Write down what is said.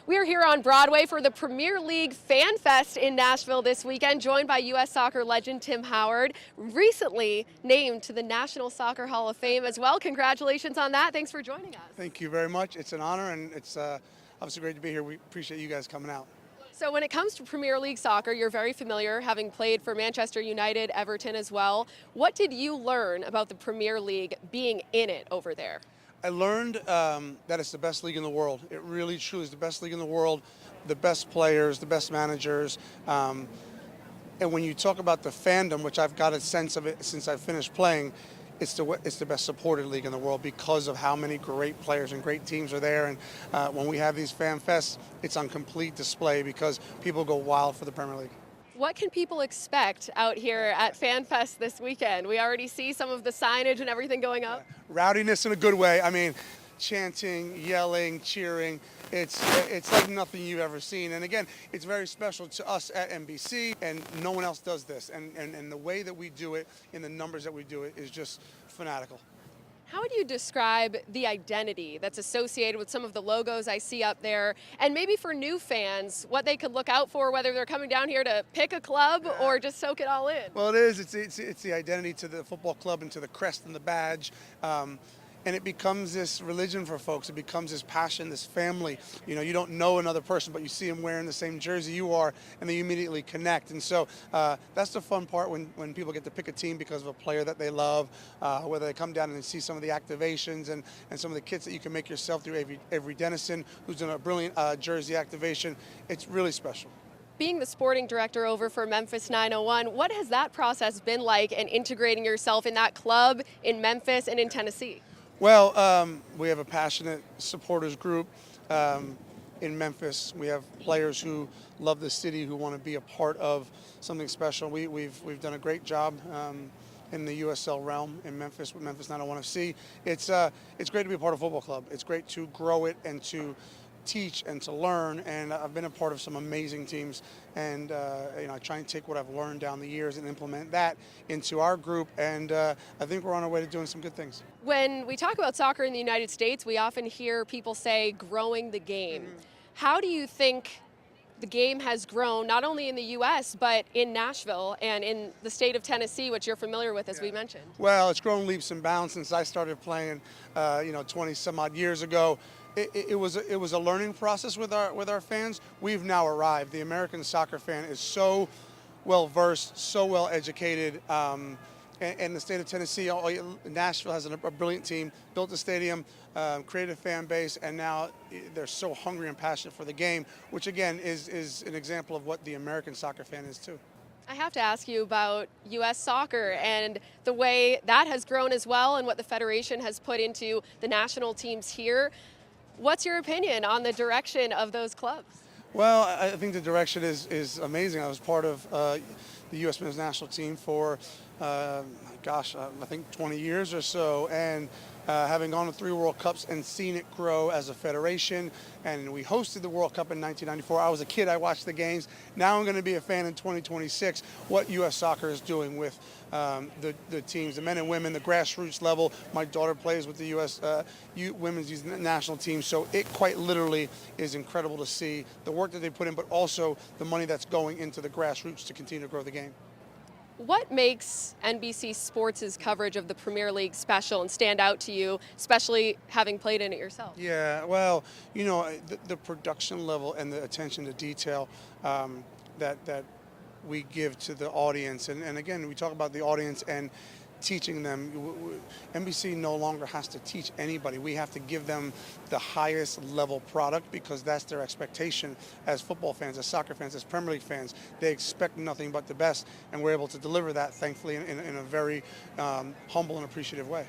We are here on Broadway for the Premier League Fan Fest in Nashville this weekend, joined by U.S. soccer legend Tim Howard, recently named to the National Soccer Hall of Fame as well. Congratulations on that. Thanks for joining us. Thank you very much. It's an honor, and it's obviously great to be here. We appreciate you guys coming out. So when it comes to Premier League soccer, you're very familiar, having played for Manchester United, Everton as well. What did you learn about the Premier League being in it over there? I learned that it's the best league in the world. It really, truly is the best league in the world, the best players, the best managers. And when you talk about the fandom, which I've got a sense of it since I finished playing, it's the best supported league in the world because of how many great players and great teams are there. And when we have these fan fests, it's on complete display because people go wild for the Premier League. What can people expect out here at Fan Fest this weekend? We already see some of the signage and everything going up. Rowdiness in a good way. I mean, chanting, yelling, cheering. It's like nothing you've ever seen. And again, it's very special to us at NBC, and no one else does this. And the way that we do it, in the numbers that we do it, is just fanatical. How would you describe the identity that's associated with some of the logos I see up there, and maybe for new fans, what they could look out for, whether they're coming down here to pick a club or just soak it all in? Well, it is. It's the identity to the football club and to the crest and the badge. And it becomes this religion for folks. It becomes this passion, this family. You know, you don't know another person, but you see them wearing the same jersey you are, and they immediately connect. And so that's the fun part when people get to pick a team because of a player that they love, whether they come down and see some of the activations and some of the kits that you can make yourself through Avery Dennison, who's done a brilliant jersey activation. It's really special. Being the sporting director over for Memphis 901, what has that process been like in integrating yourself in that club in Memphis and in Tennessee? Well, we have a passionate supporters group in Memphis. We have players who love the city, who want to be a part of something special. We've done a great job in the USL realm in Memphis with Memphis 901 FC. It's great to be a part of a football club. It's great to grow it and to teach and to learn, and I've been a part of some amazing teams, and I try and take what I've learned down the years and implement that into our group, and I think we're on our way to doing some good things. When we talk about soccer in the United States, we often hear people say growing the game. How do you think the game has grown, not only in the U.S., but in Nashville and in the state of Tennessee, which you're familiar with, as we mentioned? Well, it's grown leaps and bounds since I started playing 20 some odd years ago. It was a learning process with our fans. We've now arrived. The American soccer fan is so well versed, so well educated, and the state of Tennessee, Nashville has a brilliant team, built a stadium, created a fan base, and now they're so hungry and passionate for the game, which again is an example of what the American soccer fan is too. I have to ask you about U.S. soccer and the way that has grown as well, and what the Federation has put into the national teams here. What's your opinion on the direction of those clubs? Well, I think the direction is amazing. I was part of the U.S. men's national team for, I think 20 years or so, and having gone to 3 World Cups and seen it grow as a federation, and we hosted the World Cup in 1994. I was a kid, I watched the games. Now I'm going to be a fan in 2026, what U.S. soccer is doing with the teams, the men and women, the grassroots level. My daughter plays with the U.S. Women's Youth National Team, so it quite literally is incredible to see the work that they put in, but also the money that's going into the grassroots to continue to grow the game. What makes NBC Sports' coverage of the Premier League special and stand out to you, especially having played in it yourself? Yeah, well, the production level and the attention to detail that we give to the audience. And again, we talk about the audience and teaching them. NBC no longer has to teach anybody. We have to give them the highest level product because that's their expectation as football fans, as soccer fans, as Premier League fans. They expect nothing but the best, and we're able to deliver that, thankfully, in a very humble and appreciative way.